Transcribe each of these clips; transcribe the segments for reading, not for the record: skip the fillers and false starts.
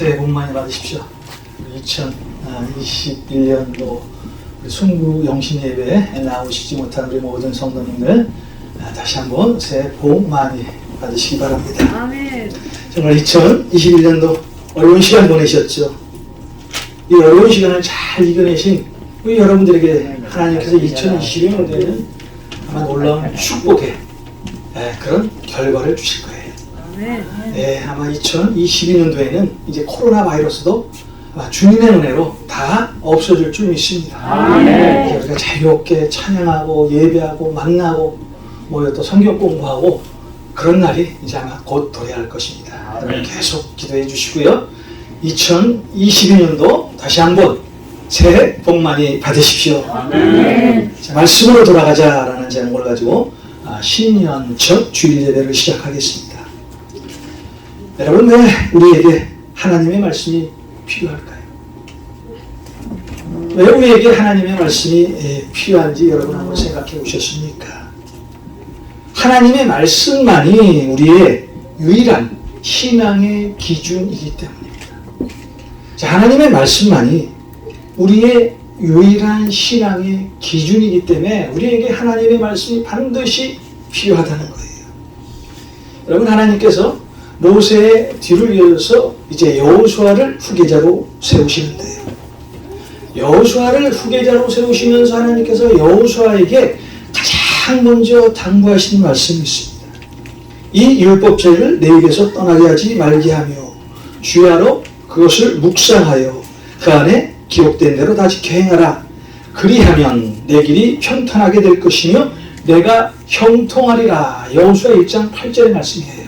새해 복 많이 받으십시오. 2021년도 순구 영신 예배에 나오시지 못한 우리 모든 성도님들 다시 한번 새해 복 많이 받으시기 바랍니다. 아멘. 정말 2021년도 어려운 시간 보내셨죠. 이 어려운 시간을 잘 이겨내신 우리 여러분들에게 하나님께서 2022년도에는 아마 놀라운 축복의 그런 결과를 주실 거예요. 네, 아마 2022년도에는 이제 코로나 바이러스도 아마 주님의 은혜로 다 없어질 줄 믿습니다. 네. 우리가 자유롭게 찬양하고 예배하고 만나고 또 성경 공부하고 그런 날이 이제 아마 곧 도래할 것입니다. 여러분 계속 기도해 주시고요. 2022년도 다시 한번 새해 복 많이 받으십시오. 자, 말씀으로 돌아가자라는 제목을 가지고 신년 첫 주일 예배를 시작하겠습니다. 여러분, 왜 우리에게 하나님의 말씀이 필요할까요? 왜 우리에게 하나님의 말씀이 필요한지 여러분 한번 생각해 보셨습니까? 하나님의 말씀만이 우리의 유일한 신앙의 기준이기 때문입니다. 자, 하나님의 말씀만이 우리의 유일한 신앙의 기준이기 때문에 우리에게 하나님의 말씀이 반드시 필요하다는 거예요. 여러분, 하나님께서 모세의 뒤를 이어서 이제 여호수아를 후계자로 세우시는데요. 여호수아를 후계자로 세우시면서 하나님께서 여호수아에게 가장 먼저 당부하시는 말씀이 있습니다. 이 율법책을 내 입에서 떠나게 하지 말게 하며 주야로 그것을 묵상하여 그 안에 기록된 대로 다 지켜 행하라. 그리하면 내 길이 평탄하게 될 것이며 내가 형통하리라. 여호수아 1장 8절의 말씀이에요.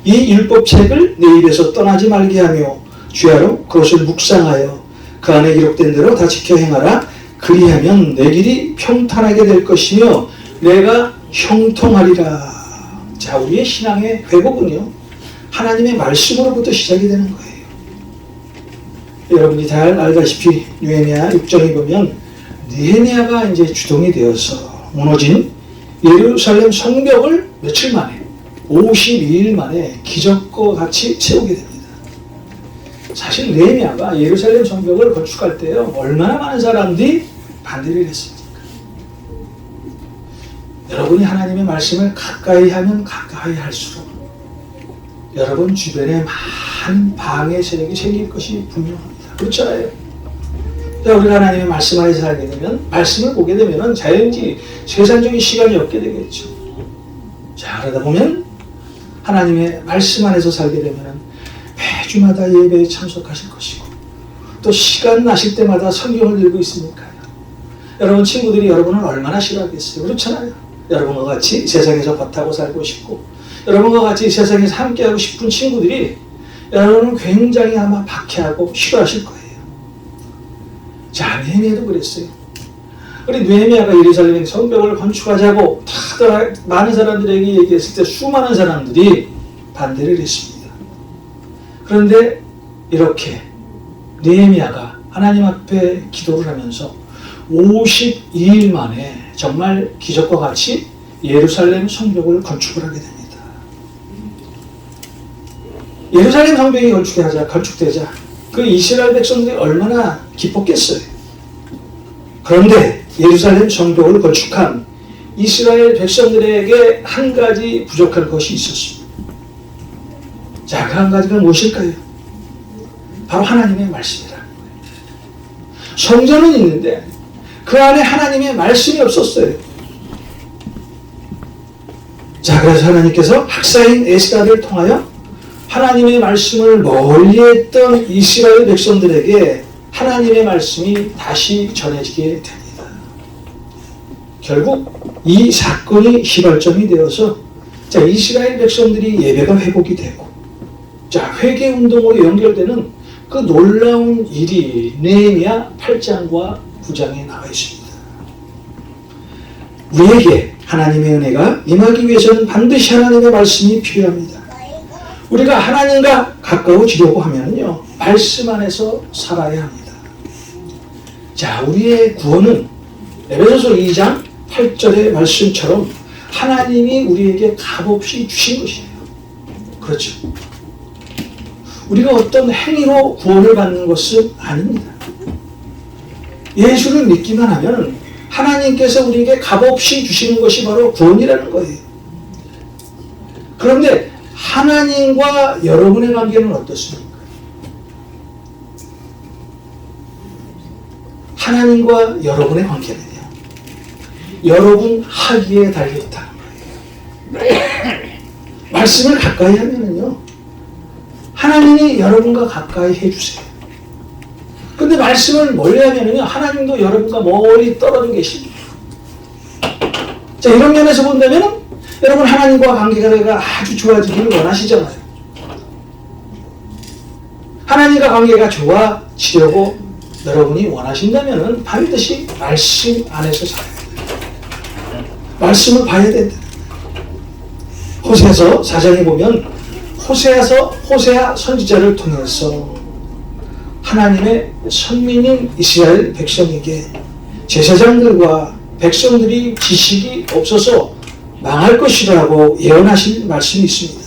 이 율법책을 내 입에서 떠나지 말게 하며 주야로 그것을 묵상하여 그 안에 기록된 대로 다 지켜 행하라. 그리하면 내 길이 평탄하게 될 것이며 내가 형통하리라. 자, 우리의 신앙의 회복은요, 하나님의 말씀으로부터 시작이 되는 거예요. 여러분이 잘 알다시피 느헤미야 6장에 보면 느헤미야가 이제 주동이 되어서 무너진 예루살렘 성벽을 며칠 만에 52일 만에 기적과 같이 세우게 됩니다. 사실 느헤미야가 예루살렘 성벽을 건축할 때요, 얼마나 많은 사람들이 반대를 했습니까? 여러분이 하나님의 말씀을 가까이 하면 가까이 할수록 여러분 주변에 많은 방해 세력이 생길 것이 분명합니다. 그렇잖아요. 자, 우리가 하나님의 말씀 안에서 살게 되면, 말씀을 보게 되면 자연히 세상적인 시간이 없게 되겠죠. 자, 그러다 보면 하나님의 말씀 안에서 살게 되면 매주마다 예배에 참석하실 것이고 또 시간 나실 때마다 성경을 들고 있으니까요. 여러분 친구들이 여러분을 얼마나 싫어하겠어요. 그렇잖아요. 여러분과 같이 세상에서 겉하고 살고 싶고 여러분과 같이 세상에서 함께하고 싶은 친구들이 여러분은 굉장히 아마 박해하고 싫어하실 거예요. 자, 느헤미야도 그랬어요. 우리 느헤미야가 예루살렘 성벽을 건축하자고 다들 많은 사람들에게 얘기했을 때 수많은 사람들이 반대를 했습니다. 그런데 이렇게 느헤미야가 하나님 앞에 기도를 하면서 52일 만에 정말 기적과 같이 예루살렘 성벽을 건축을 하게 됩니다. 예루살렘 성벽이 건축되자 그 이스라엘 백성들이 얼마나 기뻤겠어요. 그런데 예루살렘 성벽을 건축한 이스라엘 백성들에게 한 가지 부족한 것이 있었습니다. 자, 그 한 가지가 무엇일까요? 바로 하나님의 말씀이라는 거예요. 성전은 있는데 그 안에 하나님의 말씀이 없었어요. 자, 그래서 하나님께서 학사인 에스라를 통하여 하나님의 말씀을 멀리했던 이스라엘 백성들에게 하나님의 말씀이 다시 전해지게 됩니다. 결국 이 사건이 시발점이 되어서 자, 이스라엘 백성들이 예배가 회복이 되고 자, 회개운동으로 연결되는 그 놀라운 일이 느헤미야 8장과 9장에 나와 있습니다. 우리에게 하나님의 은혜가 임하기 위해서는 반드시 하나님의 말씀이 필요합니다. 우리가 하나님과 가까워지려고 하면요, 말씀 안에서 살아야 합니다. 자, 우리의 구원은 에베소서 2장 8절의 말씀처럼 하나님이 우리에게 값없이 주신 것이에요. 그렇죠. 우리가 어떤 행위로 구원을 받는 것은 아닙니다. 예수를 믿기만 하면 하나님께서 우리에게 값없이 주시는 것이 바로 구원이라는 거예요. 그런데 하나님과 여러분의 관계는 어떻습니까? 하나님과 여러분의 관계는요, 여러분 하기에 달려있다는 거예요. 말씀을 가까이 하면은요, 하나님이 여러분과 가까이 해주세요. 근데 말씀을 멀리 하면은요, 하나님도 여러분과 멀리 떨어져 계십니다. 자, 이런 면에서 본다면은 여러분 하나님과 관계가 아주 좋아지기를 원하시잖아요. 하나님과 관계가 좋아지려고 여러분이 원하신다면은 반드시 말씀 안에서 살아야 돼요. 말씀을 봐야 된다. 호세아서 4장에 보면 호세아 선지자를 통해서 하나님의 선민인 이스라엘 백성에게 제사장들과 백성들이 지식이 없어서 망할 것이라고 예언하신 말씀이 있습니다.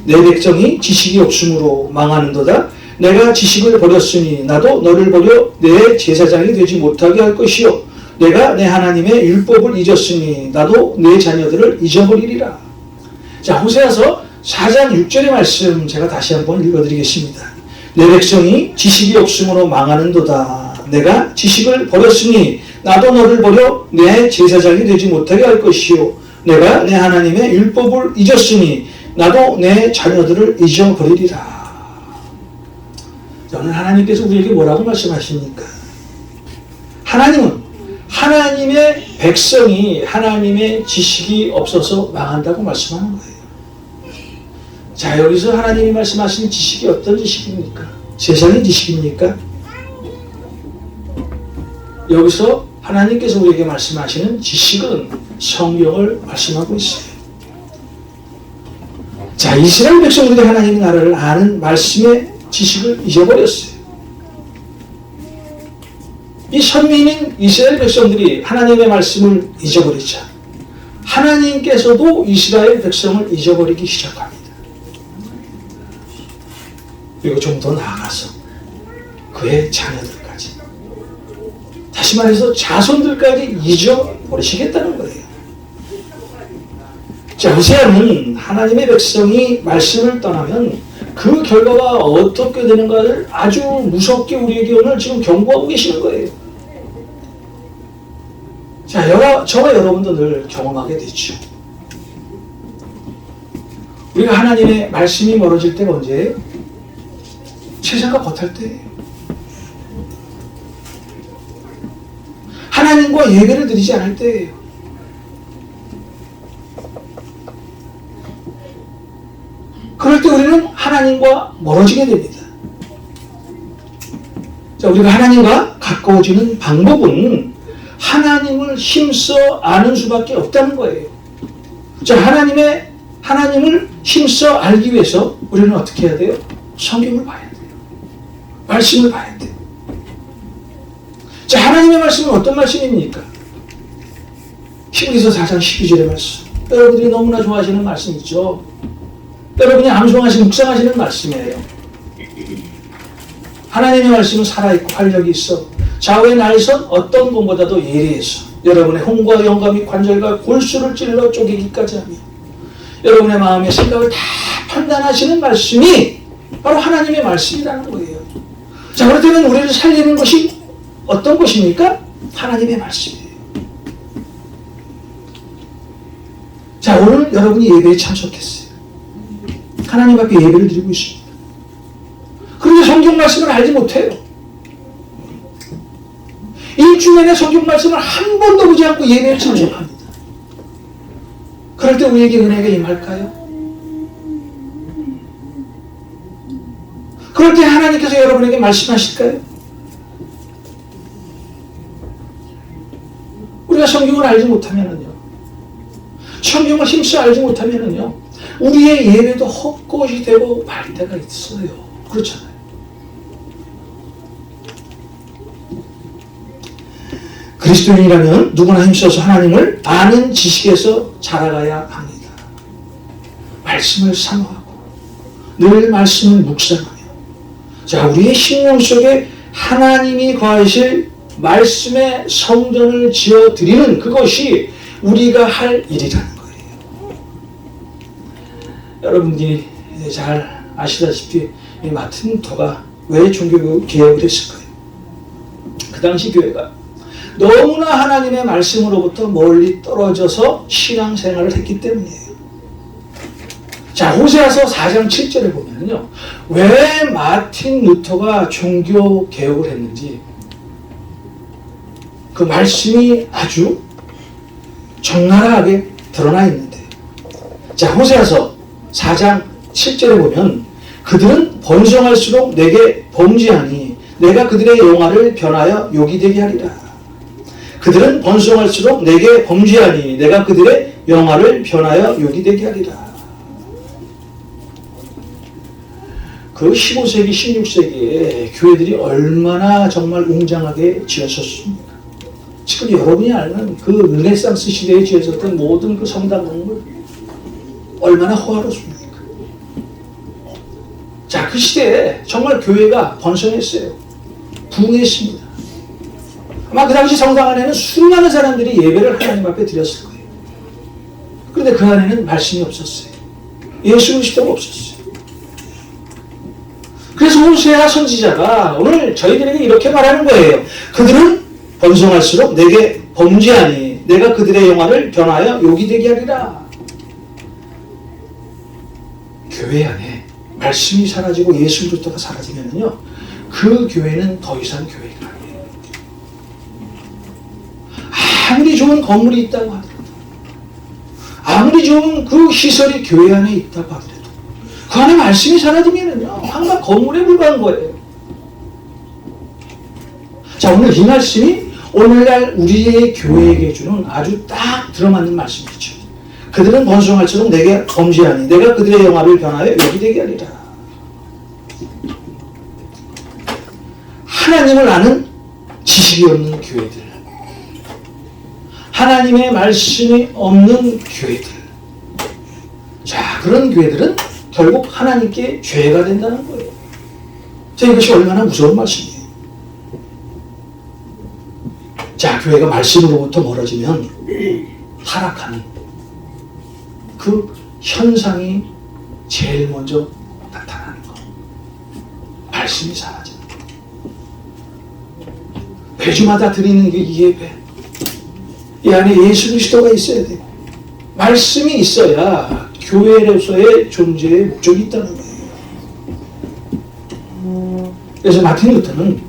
내 백성이 지식이 없으므로 망하는도다. 내가 지식을 버렸으니 나도 너를 버려 내 제사장이 되지 못하게 할 것이요 내가 내 하나님의 율법을 잊었으니 나도 내 자녀들을 잊어버리리라. 자, 호세아서 4장 6절의 말씀 제가 다시 한번 읽어드리겠습니다. 내 백성이 지식이 없으므로 망하는도다. 내가 지식을 버렸으니 나도 너를 버려 내 제사장이 되지 못하게 할 것이요 내가 내 하나님의 율법을 잊었으니 나도 내 자녀들을 잊어버리리라. 오늘 하나님께서 우리에게 뭐라고 말씀하십니까? 하나님은 하나님의 백성이 하나님의 지식이 없어서 망한다고 말씀하는 거예요. 자, 여기서 하나님이 말씀하시는 지식이 어떤 지식입니까? 세상의 지식입니까? 여기서 하나님께서 우리에게 말씀하시는 지식은 성경을 말씀하고 있어요. 자, 이스라엘 백성들이 하나님의 나라를 아는 말씀의 지식을 잊어버렸어요. 이 선민인 이스라엘 백성들이 하나님의 말씀을 잊어버리자 하나님께서도 이스라엘 백성을 잊어버리기 시작합니다. 그리고 좀 더 나아가서 그의 자녀들까지, 다시 말해서 자손들까지 잊어버리시겠다는 거예요. 자, 호세아는 하나님의 백성이 말씀을 떠나면 그 결과가 어떻게 되는가를 아주 무섭게 우리에게 오늘 지금 경고하고 계시는 거예요. 자, 저와 여러분도 늘 경험하게 되죠. 우리가 하나님의 말씀이 멀어질 때가 언제예요? 세상과 겉할 때예요. 하나님과 예배를 드리지 않을 때예요. 그럴 때 우리는 하나님과 멀어지게 됩니다. 자, 우리가 하나님과 가까워지는 방법은 하나님을 힘써 아는 수밖에 없다는 거예요. 자, 하나님을 힘써 알기 위해서 우리는 어떻게 해야 돼요? 성경을 봐야 돼요. 말씀을 봐야 돼요. 자, 하나님의 말씀은 어떤 말씀입니까? 히브리서 4장 12절의 말씀. 여러분들이 너무나 좋아하시는 말씀이죠. 여러분이 암송하시는 묵상하시는 말씀이에요. 하나님의 말씀은 살아있고 활력이 있어 좌우의 날선 어떤 것보다도 예리해서 여러분의 혼과 영감이 관절과 골수를 찔러 쪼개기까지 하며 여러분의 마음의 생각을 다 판단하시는 말씀이 바로 하나님의 말씀이라는 거예요. 자, 그렇다면 우리를 살리는 것이 어떤 것입니까? 하나님의 말씀이에요. 자, 오늘 여러분이 예배에 참석했어요. 하나님 앞에 예배를 드리고 있습니다. 그런데 성경 말씀을 알지 못해요. 일주일에 성경 말씀을 한 번도 보지 않고 예배에 참석합니다. 그럴 때 우리에게 은혜가 임할까요? 그럴 때 하나님께서 여러분에게 말씀하실까요? 우리가 성경을 알지 못하면은요, 성경을 힘써 알지 못하면은요, 우리의 예배도 헛것이 되고 말 때가 있어요. 그렇잖아요. 그리스도인이라면 누구나 힘써서 하나님을 아는 지식에서 자라가야 합니다. 말씀을 사모하고 늘 말씀을 묵상하며 자, 우리의 심령 속에 하나님이 거하실 말씀의 성전을 지어 드리는 그것이 우리가 할 일이라는 거예요. 여러분들이 잘 아시다시피 이 마틴 루터가 왜 종교 개혁을 했을까요? 그 당시 교회가 너무나 하나님의 말씀으로부터 멀리 떨어져서 신앙생활을 했기 때문이에요. 자, 호세아서 4장 7절에 보면요, 왜 마틴 루터가 종교 개혁을 했는지 그 말씀이 아주 적나라하게 드러나 있는데, 자, 호세아서 4장 7절에 보면 그들은 번성할수록 내게 범죄하니 내가 그들의 영화를 변하여 욕이 되게 하리라. 그들은 번성할수록 내게 범죄하니 내가 그들의 영화를 변하여 욕이 되게 하리라. 그 15세기, 16세기에 교회들이 얼마나 정말 웅장하게 지어졌습니까? 지금 여러분이 알는 그 르네상스 시대에 지어졌던 모든 그 성당 건물 얼마나 호화롭습니까? 자, 그 시대에 정말 교회가 번성했어요. 부흥했습니다. 아마 그 당시 성당 안에는 수많은 사람들이 예배를 하나님 앞에 드렸을 거예요. 그런데 그 안에는 말씀이 없었어요. 예수 그리스도가 없었어요. 그래서 호세아 선지자가 오늘 저희들에게 이렇게 말하는 거예요. 그들은 번성할수록 내게 범죄하니 내가 그들의 영화를 변하여 욕이 되게 하리라. 교회 안에 말씀이 사라지고 예수 그리스도가 사라지면요, 그 교회는 더 이상 교회가 아니에요. 아무리 좋은 건물이 있다고 하더라도, 아무리 좋은 그 시설이 교회 안에 있다고 하더라도 그 안에 말씀이 사라지면은요, 항상 건물에 불과한 거예요. 자, 오늘 이 말씀이 오늘날 우리의 교회에게 주는 아주 딱 들어맞는 말씀이죠. 그들은 번성할수록 내게 범죄하니 내가 그들의 영화를 변하여 욕이 되게 하리라. 하나님을 아는 지식이 없는 교회들, 하나님의 말씀이 없는 교회들, 자, 그런 교회들은 결국 하나님께 죄가 된다는 거예요. 자, 이것이 얼마나 무서운 말씀이에요. 자, 교회가 말씀으로부터 멀어지면 타락하는 그 현상이 제일 먼저 나타나는 거. 말씀이 사라지는 거. 매주마다 드리는 이 예배, 이 안에 예수 그리스도가 있어야 돼요. 말씀이 있어야 교회로서의 존재의 목적이 있다는 거예요. 그래서 마틴 루터는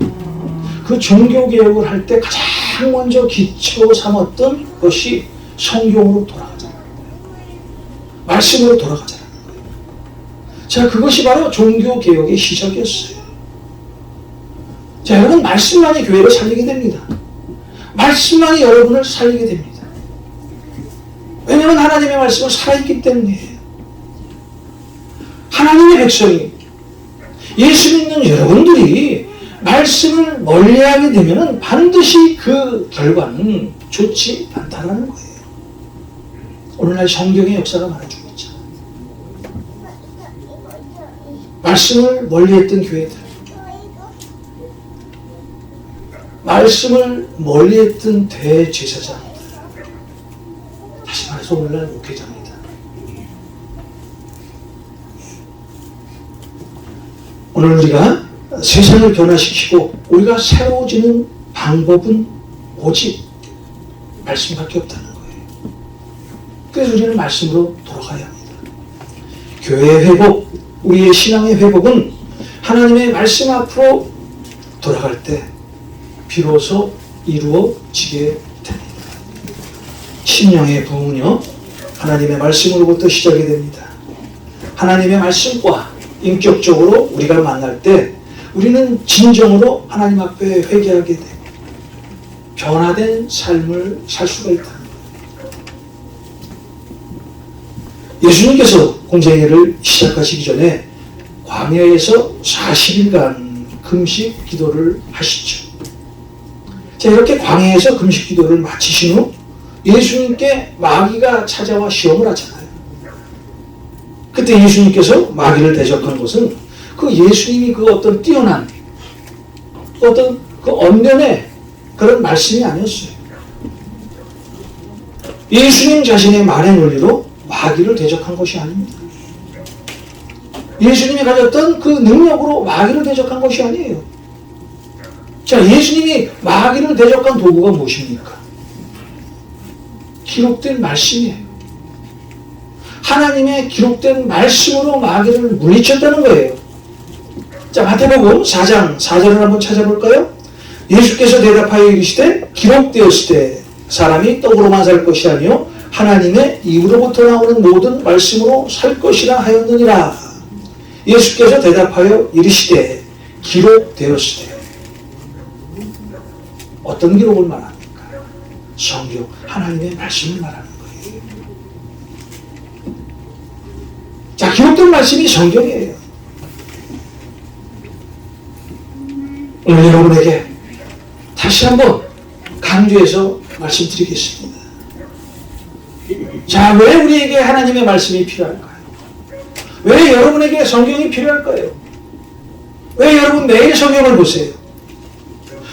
그 종교개혁을 할 때 가장 먼저 기초 삼았던 것이 성경으로 돌아가자는 거예요. 말씀으로 돌아가자는 거예요. 자, 그것이 바로 종교개혁의 시작이었어요. 자, 여러분, 말씀만이 교회를 살리게 됩니다. 말씀만이 여러분을 살리게 됩니다. 왜냐하면 하나님의 말씀은 살아있기 때문이에요. 하나님의 백성이, 예수 믿는 여러분들이 말씀을 멀리하게 되면 반드시 그 결과는 좋지 않다는 거예요. 오늘날 성경의 역사가 말해주고 있죠. 말씀을 멀리했던 교회들, 말씀을 멀리했던 대제사장들, 다시 말해서 오늘날 목회자입니다. 오늘 우리가 세상을 변화시키고 우리가 새로워지는 방법은 오직 말씀밖에 없다는 거예요. 그래서 우리는 말씀으로 돌아가야 합니다. 교회의 회복, 우리의 신앙의 회복은 하나님의 말씀 앞으로 돌아갈 때 비로소 이루어지게 됩니다. 심령의 부흥은요, 하나님의 말씀으로부터 시작이 됩니다. 하나님의 말씀과 인격적으로 우리가 만날 때 우리는 진정으로 하나님 앞에 회개하게 되고 변화된 삶을 살 수가 있다는 거예요. 예수님께서 공생애를 시작하시기 전에 광야에서 40일간 금식 기도를 하시죠. 자, 이렇게 광야에서 금식 기도를 마치신 후 예수님께 마귀가 찾아와 시험을 하잖아요. 그때 예수님께서 마귀를 대적한 것은 그 예수님이 그 어떤 뛰어난 어떤 그 언변의 그런 말씀이 아니었어요. 예수님 자신의 말의 논리로 마귀를 대적한 것이 아닙니다. 예수님이 가졌던 그 능력으로 마귀를 대적한 것이 아니에요. 자, 예수님이 마귀를 대적한 도구가 무엇입니까? 기록된 말씀이에요. 하나님의 기록된 말씀으로 마귀를 물리쳤다는 거예요. 자, 마태복음 4장 4절을 한번 찾아볼까요? 예수께서 대답하여 이르시되 기록되었으되 사람이 떡으로만 살 것이 아니요 하나님의 입으로부터 나오는 모든 말씀으로 살 것이라 하였느니라. 예수께서 대답하여 이르시되 기록되었으되. 어떤 기록을 말합니까? 성경, 하나님의 말씀을 말하는 거예요. 자, 기록된 말씀이 성경이에요. 오늘 여러분에게 다시 한번 강조해서 말씀드리겠습니다. 자, 왜 우리에게 하나님의 말씀이 필요할까요? 왜 여러분에게 성경이 필요할까요? 왜 여러분 매일 성경을 보세요?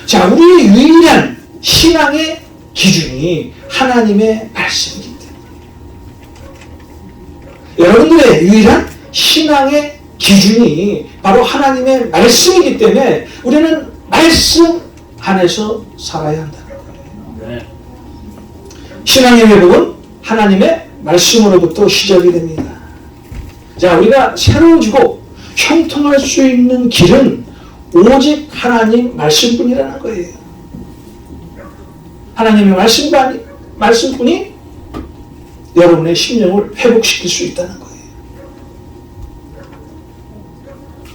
자, 우리의 유일한 신앙의 기준이 하나님의 말씀이기 때문에, 여러분들의 유일한 신앙의 기준이 바로 하나님의 말씀이기 때문에 우리는 말씀 안에서 살아야 한다는 거예요. 신앙의 회복은 하나님의 말씀으로부터 시작이 됩니다. 자, 우리가 새로워지고 형통할 수 있는 길은 오직 하나님 말씀뿐이라는 거예요. 하나님의 말씀뿐이 여러분의 심령을 회복시킬 수 있다는 거예요.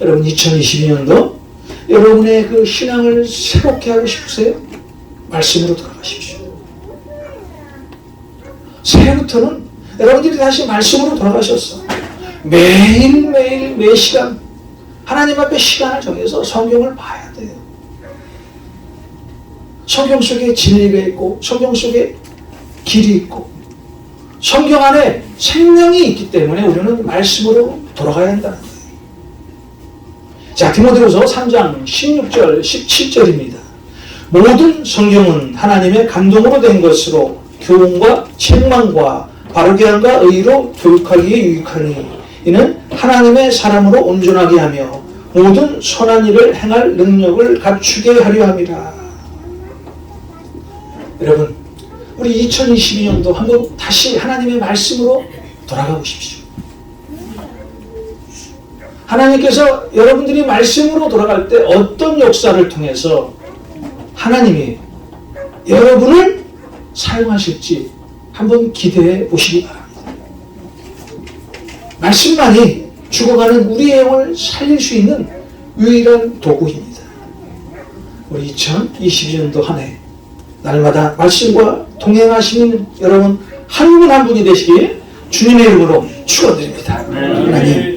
여러분, 2022년도 여러분의 그 신앙을 새롭게 하고 싶으세요? 말씀으로 돌아가십시오. 새해부터는 여러분들이 다시 말씀으로 돌아가셨어. 매일매일 매 시간 하나님 앞에 시간을 정해서 성경을 봐야 돼요. 성경 속에 진리가 있고 성경 속에 길이 있고 성경 안에 생명이 있기 때문에 우리는 말씀으로 돌아가야 한다는 거예요. 자, 디모데후서 3장 16절 17절입니다. 모든 성경은 하나님의 감동으로 된 것으로 교훈과 책망과 바르게 함과 의로 교육하기에 유익하니 이는 하나님의 사람으로 온전하게 하며 모든 선한 일을 행할 능력을 갖추게 하려 함이라. 여러분, 우리 2022년도 한번 다시 하나님의 말씀으로 돌아가 보십시오. 하나님께서 여러분들이 말씀으로 돌아갈 때 어떤 역사를 통해서 하나님이 여러분을 사용하실지 한번 기대해 보시기 바랍니다. 말씀만이 죽어가는 우리의 영을 살릴 수 있는 유일한 도구입니다. 우리 2022년도 한 해 날마다 말씀과 동행하시는 여러분 한 분 한 분이 되시길 주님의 이름으로 축원드립니다. 하나님